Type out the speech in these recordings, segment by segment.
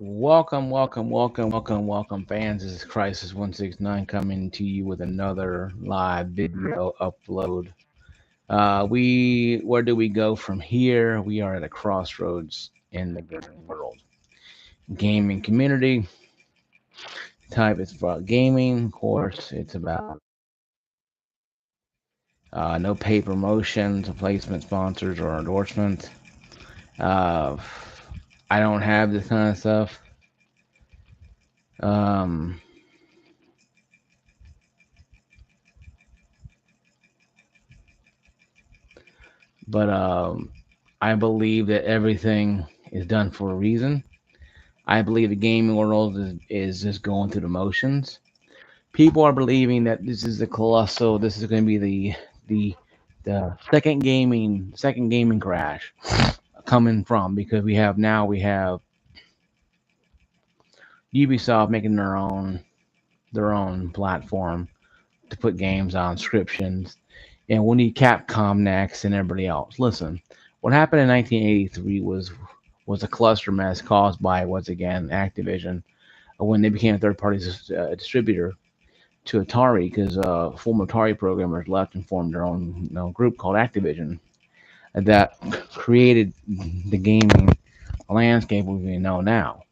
Welcome, fans. This is Crisis 169 coming to you with another live video upload. Where do we go from here? We are at a crossroads in the gaming world. Gaming community type is about gaming. Of course, it's about no paid promotions, placement sponsors, or endorsements. Uh, I don't have this kind of stuff. Um, but I believe that everything is done for a reason. I believe the gaming world is just going through the motions. People are believing that this is the colossal. This is going to be the the second gaming crash coming from because we have Ubisoft making their own platform to put games on subscriptions, and we'll need Capcom next and everybody else. Listen, what happened in 1983 was a cluster mess caused by once again Activision when they became a third-party distributor to Atari because former Atari programmers left and formed their own group called Activision that created the gaming landscape we know now.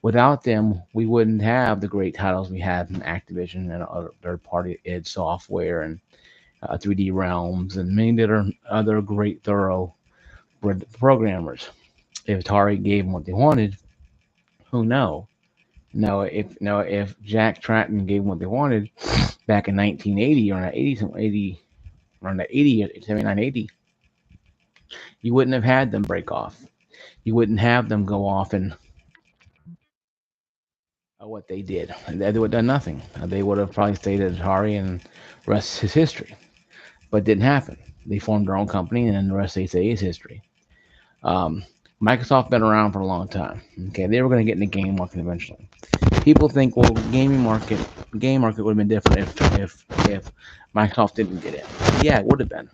Without them, we wouldn't have the great titles we had in Activision and other third-party id Software and 3D Realms and many other great thorough programmers. If Atari gave them what they wanted, who knows? If Jack Tratton gave them what they wanted back in 1980 or 80 around the 80 79 80, you wouldn't have had them break off. You wouldn't have them go off and what they did. They would have done nothing. They would have probably stayed at Atari and the rest is history. But it didn't happen. They formed their own company and then the rest they say is history. Um, Microsoft been around for a long time. Okay, they were going to get in the game market eventually. People think, well, game market would have been different if Microsoft didn't get in. Yeah, it would have been.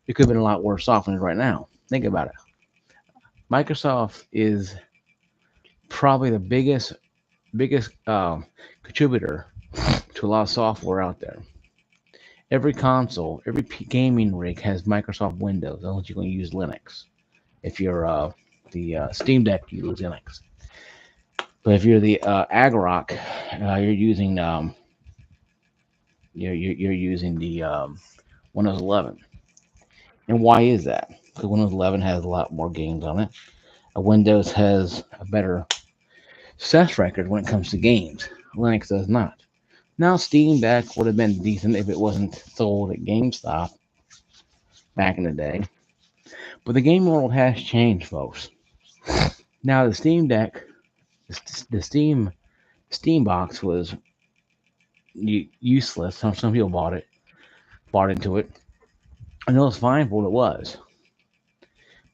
It could have been a lot worse off than it is right now. Think about it. Microsoft is probably the biggest contributor to a lot of software out there. Every console, every gaming rig has Microsoft Windows, unless you're going to use Linux. If you're the Steam Deck, you use Linux. But if you're the Agarok, you're using you're using the Windows 11. And why is that? Because Windows 11 has a lot more games on it. Windows has a better success record when it comes to games. Linux does not. Now, Steam Deck would have been decent if it wasn't sold at GameStop back in the day. But the game world has changed, folks. Now, the Steam Deck, the Steam box was useless. Some people bought into it, and it was fine for what it was.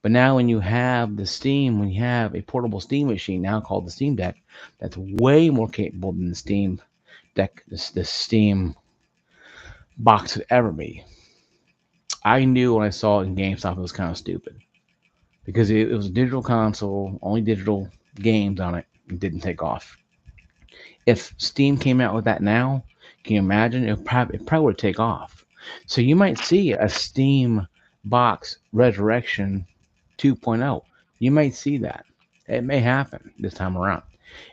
But now, when you have a portable Steam machine now called the Steam Deck, that's way more capable than the Steam Deck, the Steam box could ever be. I knew when I saw it in GameStop it was kind of stupid because it was a digital console, only digital games on it. It didn't take off. If Steam came out with that now, can you imagine? It probably would take off. So you might see a Steam box resurrection 2.0. You might see that. It may happen this time around,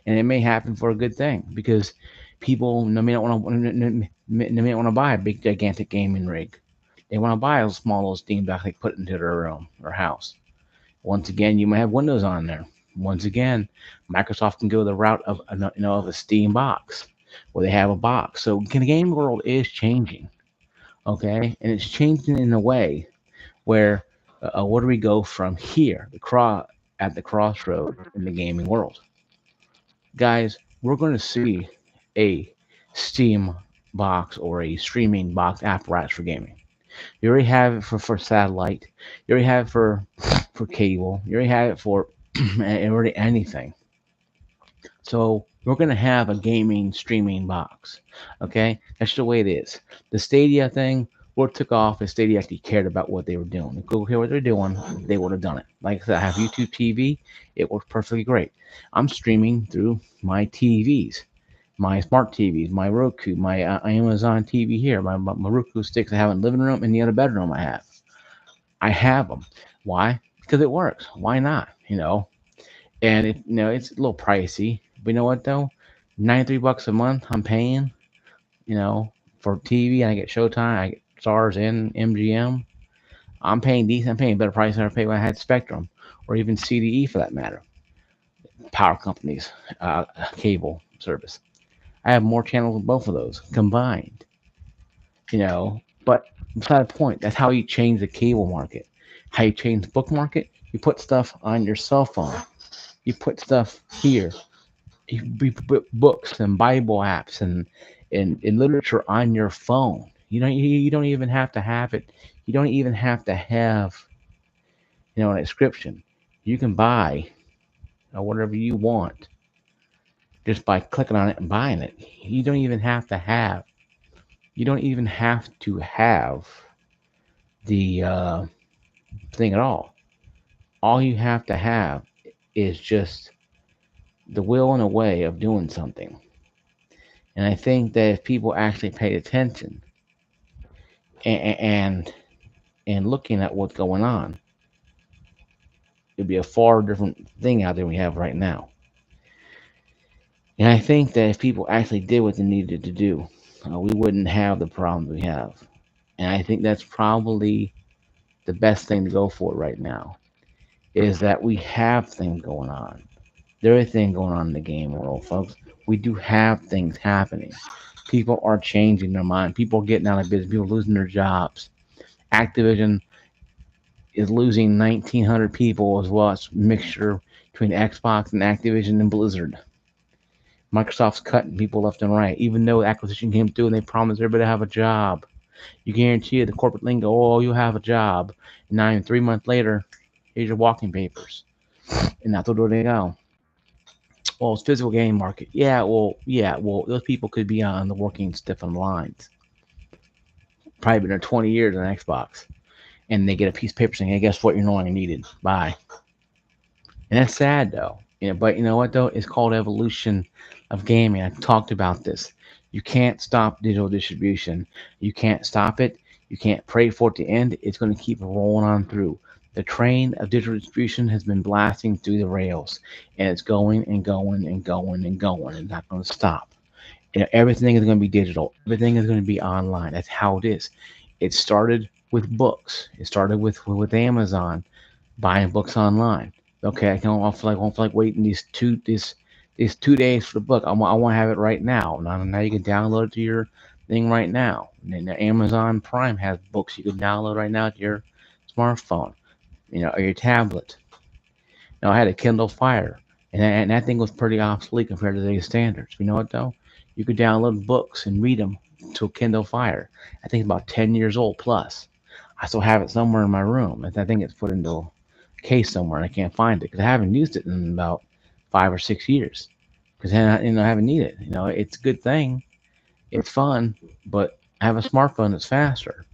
and it may happen for a good thing because people may not want to buy a big gigantic gaming rig. They want to buy a small little Steam Deck they put into their house. Once again, you might have Windows on there. Once again, Microsoft can go the route of of a Steam box, where they have a box. So the game world is changing, okay, and it's changing in a way where where do we go from here? At the crossroad in the gaming world, guys. We're going to see a Steam box or a streaming box apparatus for gaming. You already have it for satellite. You already have it for cable. You already have it for already anything. So we're gonna have a gaming streaming box. Okay, that's the way it is. The Stadia thing. What took off is they actually cared about what they were doing. If Google cared what they're doing, they would have done it. Like I said, I have YouTube TV. It works perfectly great. I'm streaming through my TVs, my smart TVs, my Roku, my Amazon TV here, my Roku sticks I have in the living room and the other bedroom I have. I have them. Why? Because it works. Why not? And it's a little pricey. But you know what though? $93 a month I'm paying, you know, for TV, and I get Showtime, I get Stars and MGM. I'm paying decent. I'm paying a better price than I paid when I had Spectrum, or even CDE for that matter. Power companies, cable service. I have more channels than both of those combined. But beside the point, that's how you change the cable market. How you change the book market? You put stuff on your cell phone. You put stuff here. You put books and Bible apps and literature on your phone. You don't even have to have it. You don't even have to have an inscription. You can buy whatever you want just by clicking on it and buying it. You don't even have to have. You don't even have to have the thing at all. All you have to have is just the will and a way of doing something. And I think that if people actually paid attention and and looking at what's going on, it'd be a far different thing out there we have right now. And I think that if people actually did what they needed to do, we wouldn't have the problems we have. And I think that's probably the best thing to go for right now is that we have things going on. There is things going on in the game world, folks. We do have things happening. People are changing their mind. People are getting out of business. People are losing their jobs. Activision is losing 1,900 people as well. It's a mixture between Xbox and Activision and Blizzard. Microsoft's cutting people left and right, even though the acquisition came through and they promised everybody to have a job. You guarantee it, the corporate lingo, oh, you have a job. And not even 3 months later, here's your walking papers. And that's where they go. Well, it's physical game market. Yeah, well, those people could be on the working stiff on lines. Probably been there 20 years on Xbox. And they get a piece of paper saying, hey, guess what? You're no longer needed. Bye. And that's sad though. But you know what though? It's called evolution of gaming. I've talked about this. You can't stop digital distribution. You can't stop it. You can't pray for it to end. It's going to keep rolling on through. The train of digital distribution has been blasting through the rails, and it's going and going and going and going. It's not going to stop. Everything is going to be digital. Everything is going to be online. That's how it is. It started with books. It started with Amazon buying books online. Okay, I won't feel like waiting these 2 days for the book. I want to have it right now. Now you can download it to your thing right now. And then Amazon Prime has books you can download right now to your smartphone, or your tablet. Now I had a Kindle Fire, and that thing was pretty obsolete compared to today's standards. You know what though? You could download books and read them to a Kindle Fire. I think it's about 10 years old plus. I still have it somewhere in my room. I think it's put into a case somewhere, and I can't find it because I haven't used it in about 5 or 6 years. Because I haven't needed it. It's a good thing. It's fun, but I have a smartphone that's faster.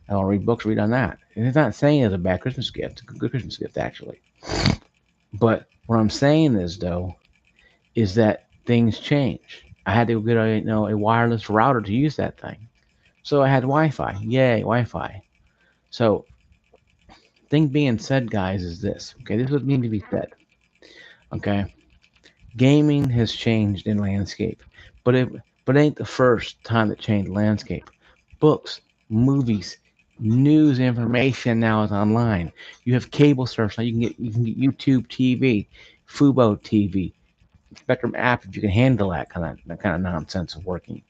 I don't read books, read on that. And it's not saying it's a bad Christmas gift. It's a good Christmas gift, actually. But what I'm saying is, though, is that things change. I had to get a wireless router to use that thing. So I had Wi-Fi. Yay, Wi-Fi. So thing being said, guys, is this. Okay, this is what needs to be said. Okay, gaming has changed in landscape, but it ain't the first time it changed landscape. Books, movies, news information now is online. You have cable service now. You can get YouTube TV, Fubo TV, Spectrum app if you can handle that kind of nonsense of working.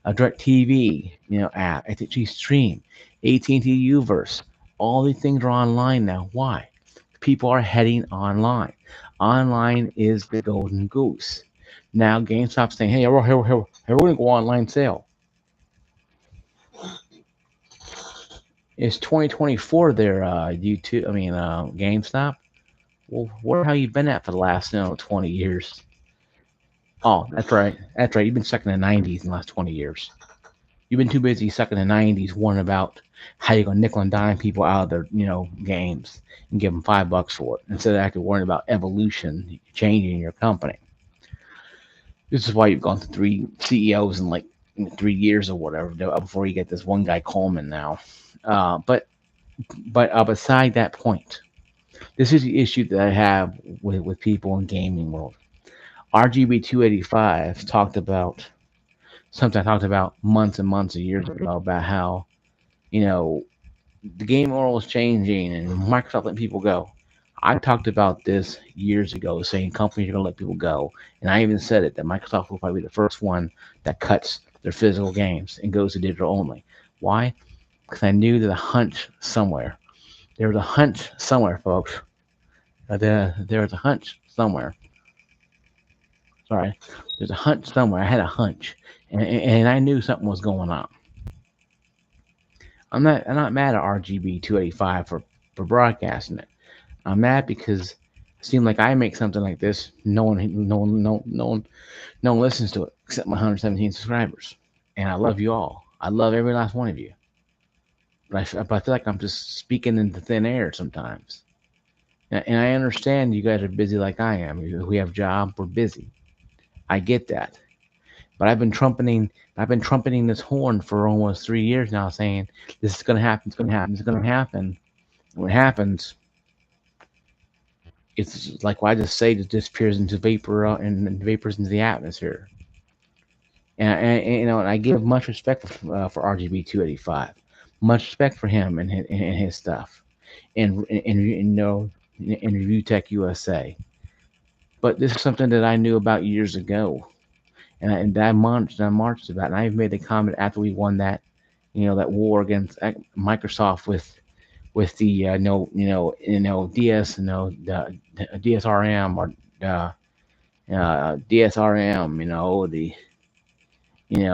A Direct TV, app, AT&T Stream, AT&T Uverse. All these things are online now. Why? People are heading online. Online is the golden goose. Now GameStop's saying, "Hey, we're going to go online sale." It's 2024 there, YouTube. I mean, GameStop. Well, where have you been at for the last 20 years? Oh, that's right. That's right. You've been stuck in the 90s in the last 20 years. You've been too busy stuck in the '90s worrying about how you're gonna nickel and dime people out of their games and give them $5 for it instead of actually worrying about evolution, changing your company. This is why you've gone through three CEOs in like 3 years or whatever before you get this one guy Coleman now. But beside that point, this is the issue that I have with people in gaming world. RGB 285 talked about something I talked about months and months of years ago about how you know the game world is changing and Microsoft letting people go. I talked about this years ago, saying companies are going to let people go, and I even said it that Microsoft will probably be the first one that cuts their physical games and goes to digital only. Why? Because I knew that a hunch somewhere. There was a hunch somewhere, folks. There was a hunch somewhere. Sorry, there's a hunch somewhere. I had a hunch, and I knew something was going on. I'm not mad at RGB 285 for broadcasting it. I'm mad because it seemed like I make something like this, no one listens to it except my 117 subscribers, and I love you all. I love every last one of you, but I feel like I'm just speaking into thin air sometimes. And I understand you guys are busy like I am. We have jobs, we're busy. I get that. But I've been trumpeting this horn for almost 3 years now, saying this is gonna happen, it's gonna happen, it's gonna happen. When it happens, it's like what I just say, it disappears into vapor and vapors into the atmosphere. And I give much respect for RGB 285, much respect for him and his stuff, in Review Tech USA. But this is something that I knew about years ago, and that I marched about, and I even made the comment after we won that war against Microsoft with the DS, the DSRM or DSRM, the you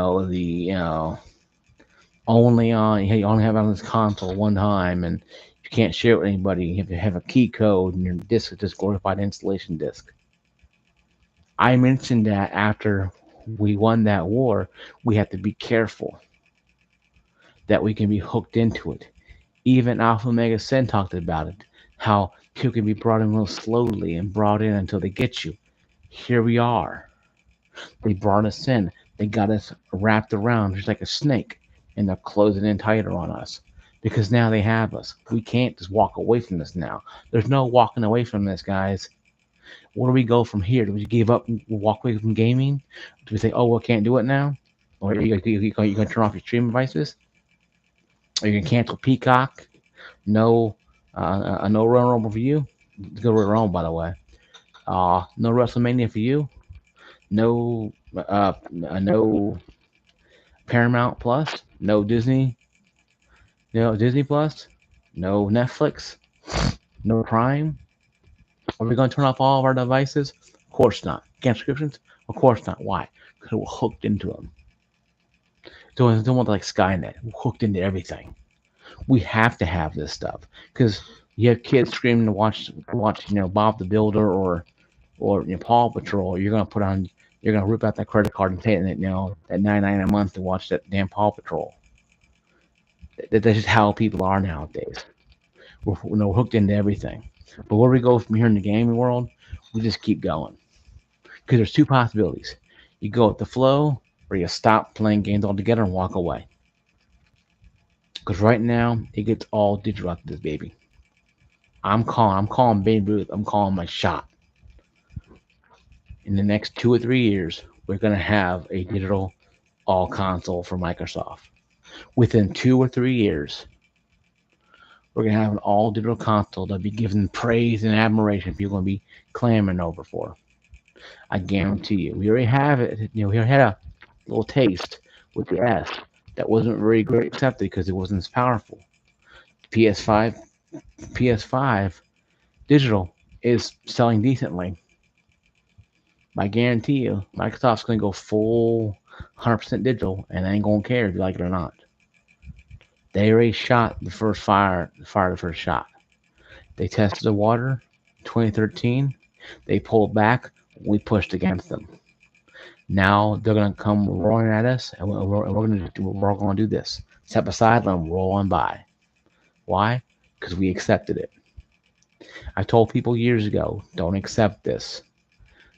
only have it on this console one time, and you can't share it with anybody. You have to have a key code, and your disk is just glorified installation disk. I mentioned that after we won that war, we have to be careful that we can be hooked into it. Even Alpha Omega Sin talked about it, how people can be brought in real slowly and brought in until they get you. Here we are. They brought us in. They got us wrapped around just like a snake, and they're closing in tighter on us because now they have us. We can't just walk away from this now. There's no walking away from this, guys. Where do we go from here? Do we give up and walk away from gaming? Do we say, oh, well, can't do it now? Or you going to turn off your streaming devices? Are you going to cancel Peacock? No, no Royal Rumble for you. Good Royal Rumble, by the way. No WrestleMania for you. No, no Paramount Plus. No Disney. No Disney Plus. No Netflix. No Prime. Are we going to turn off all of our devices? Of course not. Cancel subscriptions? Of course not. Why? Because we're hooked into them. So it's almost like Skynet. We're hooked into everything. We have to have this stuff because you have kids screaming to watch Bob the Builder or Paw Patrol. You're gonna rip out that credit card and pay it that 99 a month to watch that damn Paw Patrol. That's just how people are nowadays. We're hooked into everything. But where we go from here in the gaming world, we just keep going because there's two possibilities: you go with the flow, or you stop playing games altogether and walk away. Because right now it gets all digital after this baby. I'm calling Babe Ruth. I'm calling my shot. In the next 2 or 3 years, we're gonna have a digital all console for Microsoft. Within 2 or 3 years, we're gonna have an all digital console that'll be given praise and admiration people are gonna be clamoring over for. I guarantee you. We already have it. We already had a little taste with the S that wasn't very great accepted because it wasn't as powerful. PS5 PS5 digital is selling decently. I guarantee you, Microsoft's going to go full 100% digital, and they ain't going to care if you like it or not. They already shot the first fired the first shot. They tested the water in 2013. They pulled back. We pushed against them. Now they're gonna come roaring at us, and we're gonna do this. Step aside, let them roll on by. Why? Because we accepted it. I told people years ago, don't accept this.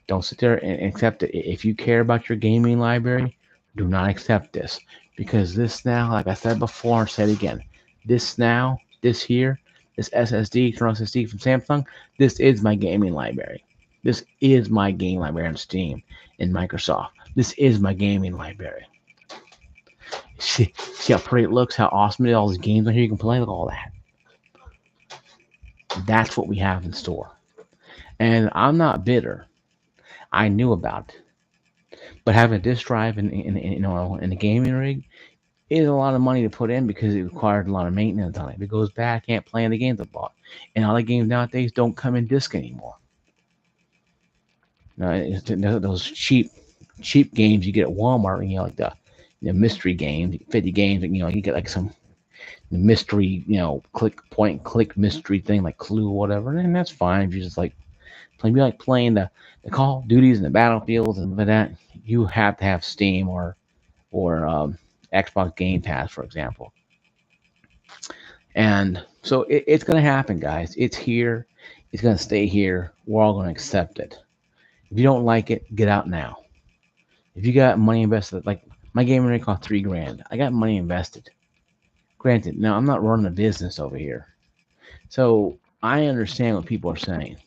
Don't sit there and accept it. If you care about your gaming library, do not accept this. Because this now, like I said before and said again, this now, this here, this SSD, internal SSD from Samsung, this is my gaming library. This is my game library on Steam and Microsoft. This is my gaming library. See how pretty it looks, how awesome it is, all these games on here you can play with all that. That's what we have in store. And I'm not bitter. I knew about it. But having a disk drive in a gaming rig is a lot of money to put in because it requires a lot of maintenance on it. If it goes bad, I can't play any games I bought. And all the games nowadays don't come in disc anymore. Those cheap games you get at Walmart, like the mystery games, 50 games, you get like some mystery, point and click mystery thing like Clue or whatever, and that's fine if you just like playing the Call of Duties and the Battlefields and that. You have to have Steam or Xbox Game Pass, for example. And so it's going to happen, guys. It's here. It's going to stay here. We're all going to accept it. If you don't like it, get out now. If you got money invested, like my gaming rig cost $3,000, I got money invested. Granted, now I'm not running a business over here, so I understand what people are saying.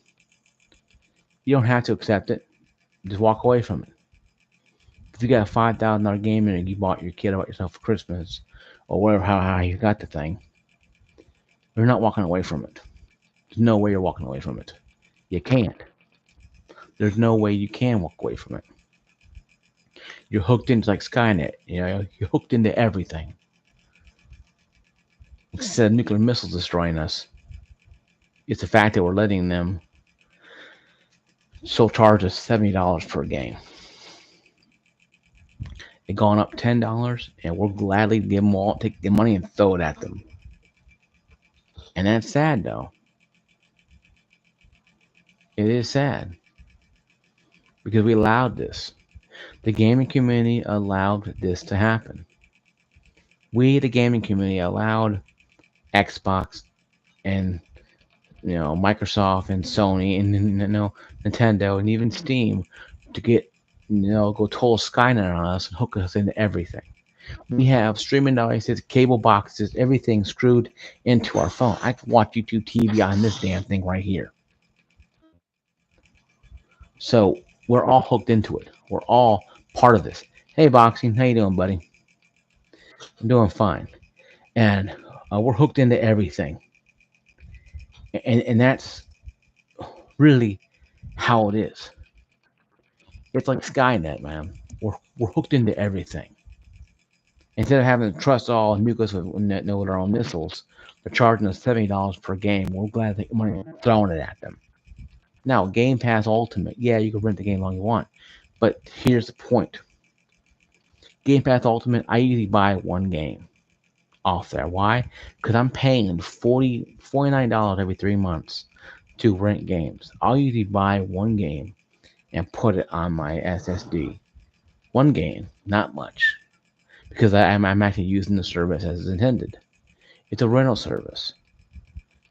You don't have to accept it. Just walk away from it. If you got a $5,000 gaming rig you bought your kid or bought yourself for Christmas, or whatever, how you got the thing, you're not walking away from it. There's no way you're walking away from it. You can't. There's no way you can walk away from it. You're hooked into like Skynet. You're hooked into everything. Instead of nuclear missiles destroying us, it's the fact that we're letting them still charge us $70 per game. It gone up $10, and we'll gladly give them all, take the money and throw it at them. And that's sad, though. It is sad because we allowed this. The gaming community allowed this to happen. We, the gaming community, allowed Xbox and Microsoft and Sony and Nintendo and even Steam to get go total Skynet on us and hook us into everything. We have streaming devices, cable boxes, everything screwed into our phone. I can watch YouTube TV on this damn thing right here. So we're all hooked into it. We're all part of this. Hey, Boxing, how you doing, buddy? I'm doing fine. And we're hooked into everything. And that's really how it is. It's like Skynet, man. We're hooked into everything. Instead of having to trust all nucleus with our own missiles, they're charging us $70 per game. We're glad to take money and throwing it at them. Now, Game Pass Ultimate, yeah, you can rent the game long you want, but here's the point. Game Pass Ultimate, I usually buy one game off there. Why? Because I'm paying $49 every 3 months to rent games. I'll usually buy one game and put it on my SSD. One game, not much, because I'm actually using the service as intended. It's a rental service.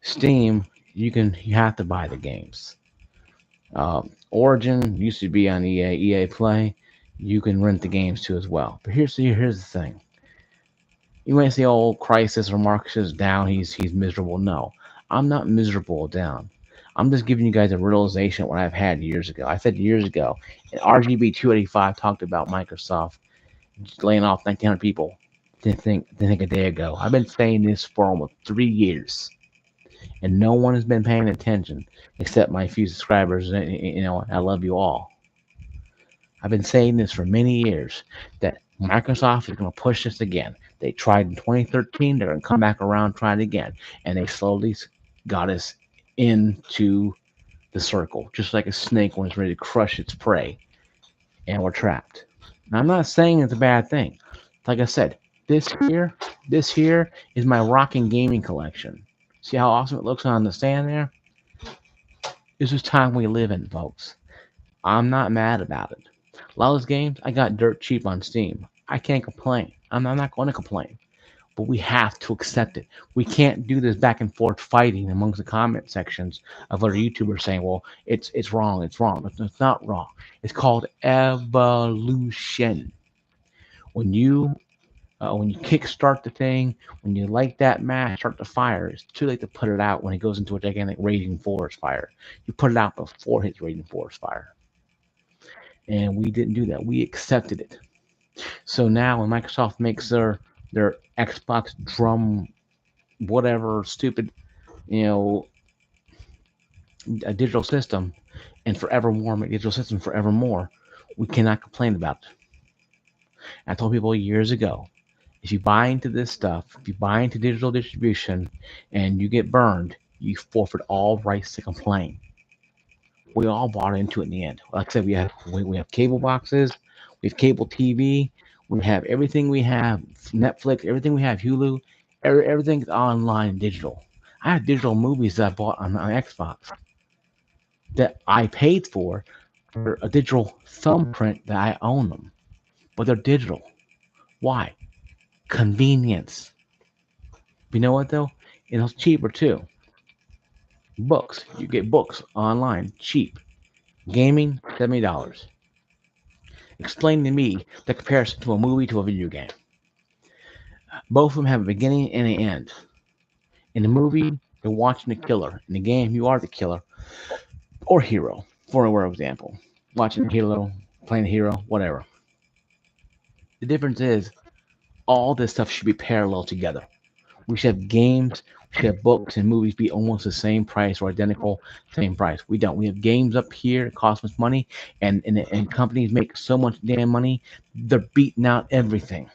Steam, you have to buy the games. Origin used to be on EA Play. You can rent the games too as well. But here's the thing. You might say, "Oh, Crisis or Marcus is down. He's miserable." No, I'm not miserable down. I'm just giving you guys a realization of what I've had years ago. I said years ago, and RGB 285 talked about Microsoft laying off 1,900 people. Didn't think a day ago. I've been saying this for almost 3 years, and no one has been paying attention except my few subscribers. I love you all. I've been saying this for many years that Microsoft is going to push this again. They tried in 2013. They're going to come back around, try it again, and they slowly got us into the circle, just like a snake when it's ready to crush its prey, and we're trapped. Now, I'm not saying it's a bad thing. Like I said, this here is my rocking gaming collection. See how awesome it looks on the stand there? This is time we live in, folks. I'm not mad about it. A lot of those games I got dirt cheap on Steam. I can't complain. I'm not going to complain. But we have to accept it. We can't do this back and forth fighting amongst the comment sections of other YouTubers saying, "Well, it's wrong, it's wrong." It's not wrong. It's called evolution. When you kickstart the thing, when you light that match, start the fire, it's too late to put it out when it goes into a gigantic raging forest fire. You put it out before it hits raging forest fire, and we didn't do that. We accepted it. So now when Microsoft makes their Xbox drum whatever stupid you know a digital system and forevermore make digital system forevermore, we cannot complain about it. I told people years ago, if you buy into this stuff, if you buy into digital distribution and you get burned, you forfeit all rights to complain. We all bought into it in the end. Like I said, we have cable boxes, we have cable TV, we have everything we have, Netflix, everything we have, Hulu, everything's online and digital. I have digital movies that I bought on Xbox that I paid for a digital thumbprint that I own them, but they're digital. Why? Convenience. You know what though? It's cheaper too. Books. You get books online, cheap. Gaming, $70. Explain to me the comparison to a movie to a video game. Both of them have a beginning and an end. In the movie, you're watching the killer. In the game, you are the killer or hero, for example. Watching the hero, playing the hero, whatever. The difference is all this stuff should be parallel together. We should have games, we should have books and movies be almost the same price or identical, same price. We don't. We have games up here, it costs us money, and companies make so much damn money, they're beating out everything.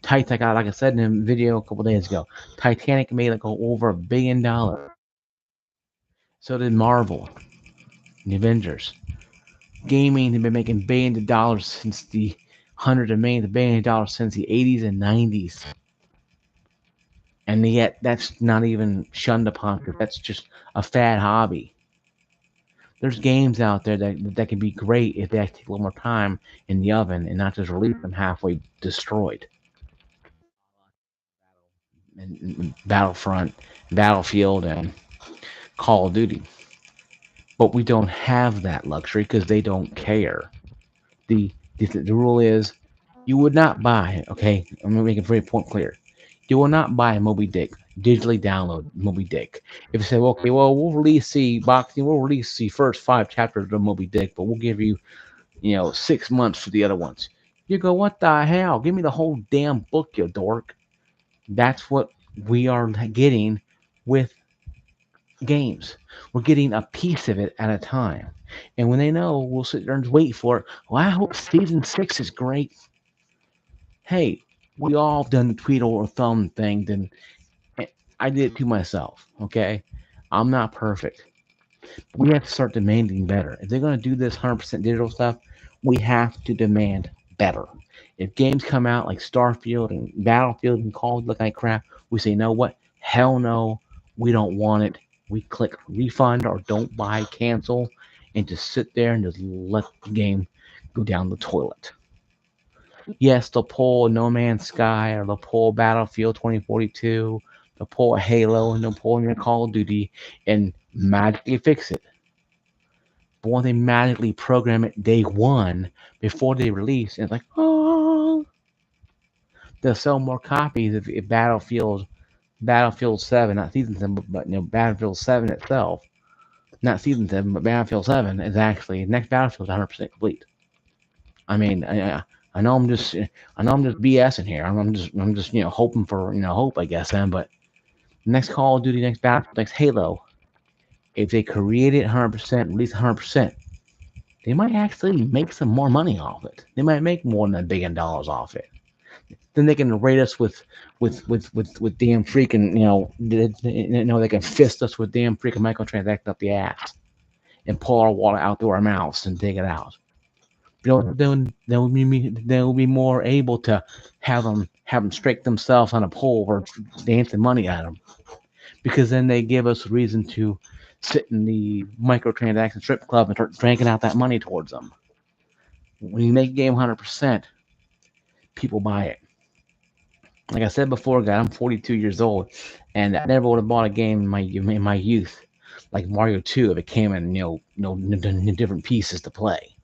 Titanic, like I said in a video a couple days ago, Titanic made like over $1 billion. So did Marvel, the Avengers. Gaming has been making billions of dollars since the hundreds of millions of billions of dollars since the 80s and 90s. And yet that's not even shunned upon because that's just a fad hobby. There's games out there that can be great if they actually take a little more time in the oven and not just release them halfway destroyed. And Battlefront, Battlefield, and Call of Duty. But we don't have that luxury because they don't care. The rule is you would not buy, okay, I'm going to make it very point clear. You will not buy a Moby Dick, digitally download Moby Dick. If you say, well, okay, well, we'll release the first 5 chapters of Moby Dick, but we'll give you, 6 months for the other ones. You go, what the hell? Give me the whole damn book, you dork. That's what we are getting with games. We're getting a piece of it at a time. And when they know, we'll sit there and wait for it. Well, I hope season 6 is great. Hey, we all done the Tweedle or thumb thing. Then I did it to myself. Okay, I'm not perfect. We have to start demanding better. If they're going to do this 100% digital stuff, we have to demand better. If games come out like Starfield and Battlefield and Call look like crap, we say, no, what? Hell no, we don't want it. We click refund or don't buy, cancel, and just sit there and just let the game go down the toilet. Yes, they'll pull No Man's Sky or they'll pull Battlefield 2042, they'll pull a Halo and they'll pull your Call of Duty and magically fix it. But when they magically program it day one before they release, and it's like, oh, they'll sell more copies if Battlefield 7, not Season 7, but Battlefield 7 itself, not Season 7, but Battlefield 7 is actually next Battlefield is 100% complete. I mean, I know I'm just BSing here. I'm just hoping for hope, I guess. But next Call of Duty, next Battlefield, next Halo, if they create it 100%, release 100%, they might actually make some more money off it. They might make more than $1 billion off it. Then they can rate us with damn freaking they can fist us with damn freaking microtransactions up the ass and pull our wallet out through our mouths and take it out. They'll be more able to have them strike themselves on a pole or dancing money at them because then they give us a reason to sit in the microtransaction strip club and start drinking out that money towards them. When you make a game 100%, people buy it. Like I said before, guys, I'm 42 years old, and I never would have bought a game in my youth, like Mario 2, if it came in different pieces to play.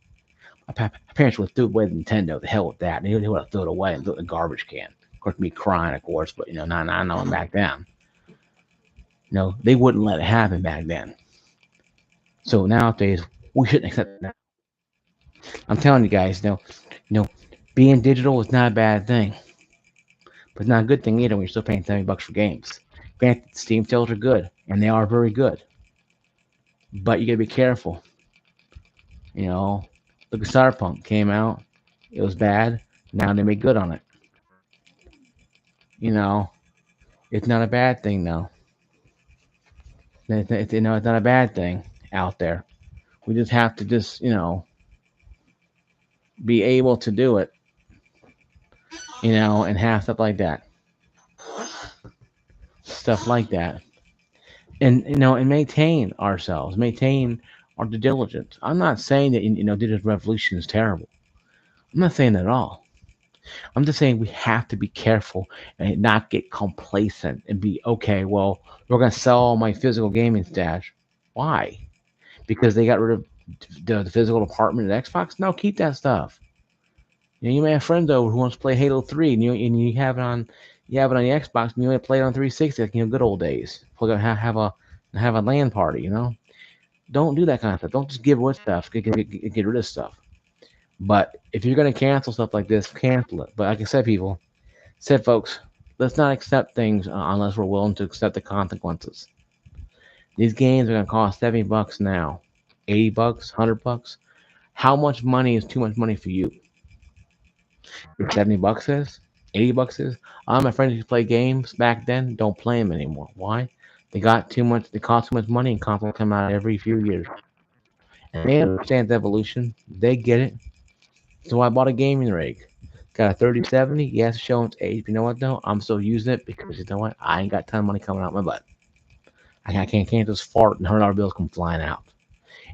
My parents would have threw away the Nintendo. The hell with that. They would have thrown it away and threw it in the garbage can. Of course, me crying, of course, but not knowing back then. They wouldn't let it happen back then. So nowadays, we shouldn't accept that. I'm telling you guys, you know, being digital is not a bad thing, but it's not a good thing either when you're still paying $70 for games. Granted, Steam sales are good, and they are very good, but you gotta be careful. You know, look at Cyberpunk came out, it was bad. Now they make good on it. You know, it's not a bad thing though. It's not a bad thing out there. We just have to just be able to do it. And have stuff like that, stuff like that, and maintain ourselves, maintain our due diligence. I'm not saying that digital revolution is terrible. I'm not saying that at all. I'm just saying we have to be careful and not get complacent and be okay. Well, we're gonna sell all my physical gaming stash. Why? Because they got rid of the physical department at Xbox? No, keep that stuff. You may have friends over who wants to play Halo 3, and you have it on the Xbox, and you want to play it on 360 like good old days. We're gonna have a LAN party. Don't do that kind of stuff. Don't just give away stuff. Get rid of stuff. But if you're gonna cancel stuff like this, cancel it. But like I said, folks, let's not accept things unless we're willing to accept the consequences. These games are gonna cost $70 now, $80, $100. How much money is too much money for you? If $70 is, $80 is. All my friends who play games back then don't play them anymore. Why? They got too much. They cost too much money, and consoles come out every few years. And they understand the evolution. They get it. So I bought a gaming rig. Got a 3070. Yes, showing its age. But you know what though? I'm still using it because you know what? I ain't got a ton of money coming out my butt. I can't just fart and $100 bills come flying out.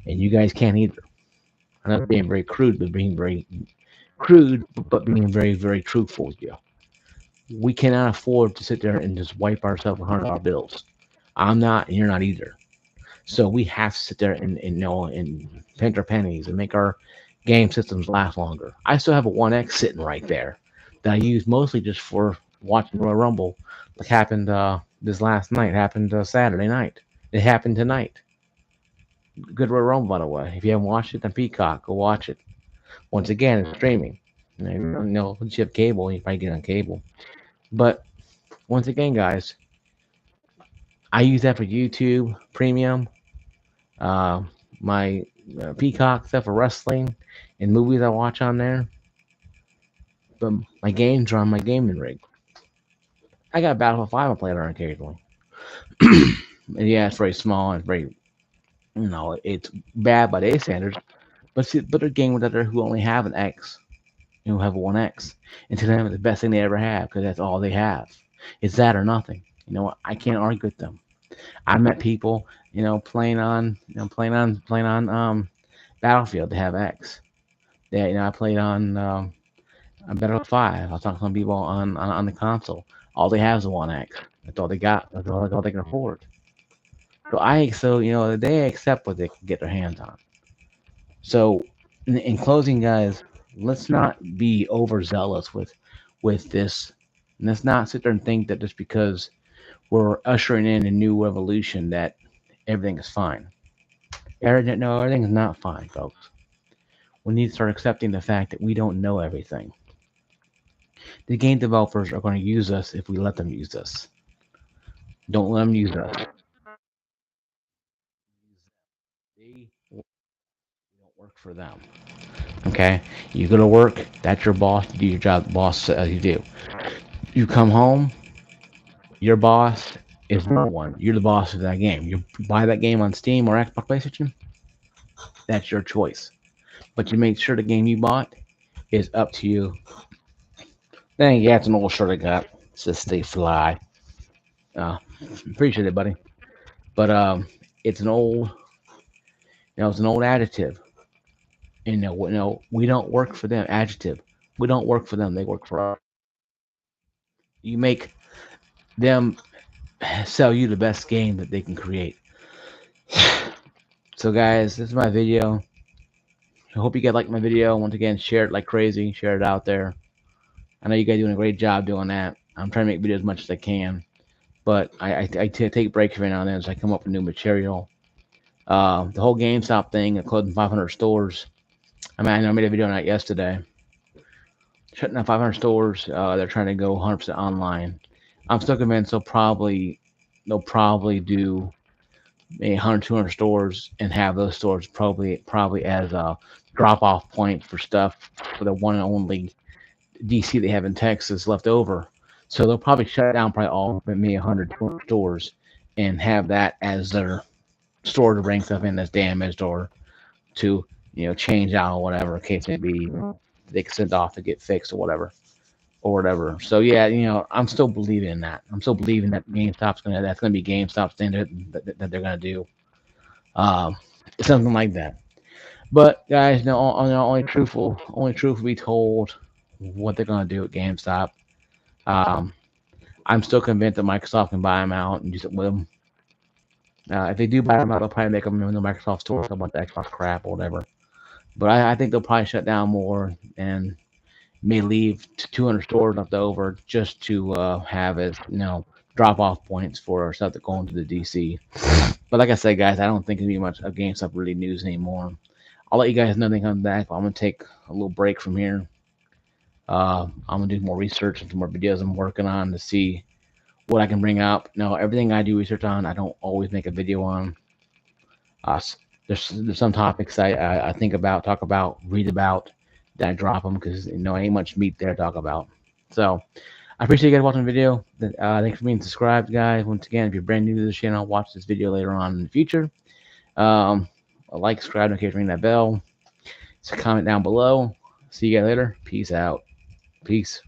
And you guys can't either. I'm not being very crude, but being very crude, but being very, very truthful with you. We cannot afford to sit there and just wipe ourselves with $100 bills. I'm not, and you're not either. So we have to sit there and pinch our pennies and make our game systems last longer. I still have a 1X sitting right there that I use mostly just for watching Royal Rumble. Like happened this last night. Happened Saturday night. It happened tonight. Good Royal Rumble, by the way. If you haven't watched it, then Peacock, go watch it. Once again, it's streaming. Once you have cable, you probably get on cable. But once again, guys, I use that for YouTube Premium, uh, my Peacock stuff for wrestling and movies I watch on there. But my games are on my gaming rig. I got Battlefield 5 I play it on occasionally. And yeah, it's very small and very, it's bad by their standards. But see, but there are gamers out there who only have an X, who have a 1X. And to them, it's the best thing they ever have because that's all they have. It's that or nothing. You know what? I can't argue with them. I met people, playing on Battlefield. They have X. I played on Battlefield 5. I was talking to some people on the console. All they have is a 1X. That's all they got. That's all they can afford. So they accept what they can get their hands on. So in closing, guys, let's not be overzealous with this. And let's not sit there and think that just because we're ushering in a new revolution that everything is fine. No, everything is not fine, folks. We need to start accepting the fact that we don't know everything. The game developers are going to use us if we let them use us. Don't let them use us. They don't work for them. Okay? You go to work, that's your boss, you do your job, the boss says you do. You come home, your boss is no one. You're the boss of that game. You buy that game on Steam or Xbox PlayStation, that's your choice. But you make sure the game you bought is up to you. Then yeah, it's an old shirt I got. It says stay fly. Uh, appreciate it, buddy. But it's an old additive. And we don't work for them. Adjective. We don't work for them. They work for us. You make them sell you the best game that they can create. So guys, this is my video. I hope you guys liked my video. Once again, share it like crazy. Share it out there. I know you guys are doing a great job doing that. I'm trying to make videos as much as I can, but I take breaks every now and then as I come up with new material. The whole GameStop thing, closing 500 stores. I mean, I know I made a video on that yesterday. Shutting down 500 stores. They're trying to go 100% online. I'm still convinced they'll probably do maybe 100, 200 stores and have those stores probably as a drop off point for stuff for the one and only DC they have in Texas left over. So they'll probably shut down probably all maybe 100, 200 stores and have that as their store to bring stuff in that's damaged or to change out or whatever case may be. They can send off to get fixed or whatever. So yeah, I'm still believing in that. I'm still believing that that's gonna be GameStop's thing that they're gonna do. Um, something like that. But guys, no, only truth will be told what they're gonna do at GameStop. Um, I'm still convinced that Microsoft can buy them out and use it with them. If they do buy them out, they'll probably make them in the Microsoft store, something like the Xbox crap or whatever. But I think they'll probably shut down more and may leave 200 stores left over just to have as drop off points for stuff that go into the DC. But like I said, guys, I don't think it'll be much of GameStop really news anymore. I'll let you guys know when they come back. But I'm gonna take a little break from here. I'm gonna do more research and some more videos I'm working on to see what I can bring up. Now, everything I do research on, I don't always make a video on. Uh, there's some topics I think about, talk about, read about, that I drop them because ain't much meat there to talk about. So I appreciate you guys watching the video. Thanks for being subscribed, guys. Once again, if you're brand new to the channel, watch this video later on in the future. Like, subscribe, don't forget to ring that bell. So comment down below. See you guys later. Peace out. Peace.